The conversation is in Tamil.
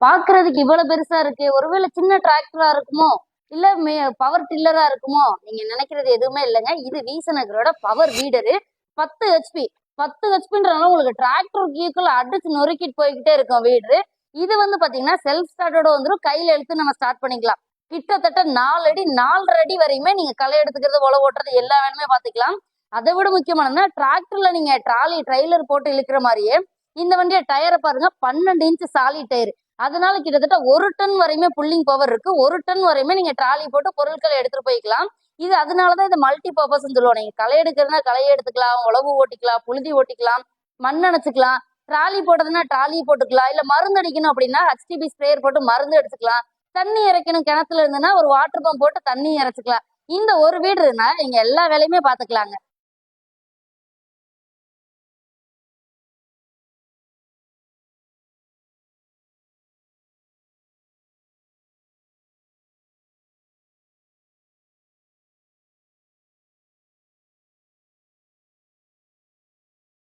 பாக்குறதுக்கு இவ்வளவு பெருசா இருக்கு, ஒருவேளை சின்ன டிராக்டரா இருக்குமோ, இல்ல பவர் டில்லரா இருக்குமோ, நீங்க நினைக்கிறது எதுவுமே இல்லைங்க. இது வீசநகரோட பவர் வீடரு. 10 HP. 10 HP உங்களுக்கு டிராக்டர் கீக்குள்ள அடிச்சு நொறுக்கிட்டு போய்கிட்டே இருக்கும் வீடு. இது வந்து பாத்தீங்கன்னா செல்ஃப் ஸ்டார்டோட வந்துடும். கையில எடுத்து நம்ம ஸ்டார்ட் பண்ணிக்கலாம். கிட்டத்தட்ட 4 அடி 4.5 அடி வரையுமே நீங்க களை எடுத்துக்கிறது, உழவு ஓட்டுறது எல்லா வேலையுமே பாத்துக்கலாம். அதை விட முக்கியமானதுன்னா டிராக்டர்ல நீங்க ட்ரெய்லர் போட்டு இழுக்கிற மாதிரியே இந்த வண்டிய டயரை பாருங்க, 12 இன்ச் சாலி டயர். அதனால கிட்டத்தட்ட 1 டன் வரையுமே புல்லிங் பவர் இருக்கு. 1 டன் வரையுமே நீங்க ட்ராலி போட்டு பொருட்களை எடுத்துட்டு போய்க்கலாம். இது அதனாலதான் இது மல்டி பர்பஸ் சொல்லுவோம். நீங்க களை எடுக்கிறதுனா களையை எடுத்துக்கலாம், உழவு ஓட்டிக்கலாம், புழுதி ஓட்டிக்கலாம், மண் அணைச்சுக்கலாம். ட்ராலி போட்டதுன்னா ட்ராலி போட்டுக்கலாம். இல்ல மருந்து அடிக்கணும் அப்படின்னா HTP ஸ்ப்ரேயர் போட்டு மருந்து அடிச்சுக்கலாம். தண்ணி இறைக்கணும் கிணத்துல இருந்துன்னா ஒரு வாட்டர் பம்ப் போட்டு தண்ணி இறைச்சிக்கலாம். இந்த ஒரு வீடு இருந்தா நீங்க எல்லா வேலையுமே பாத்துக்கலாங்க.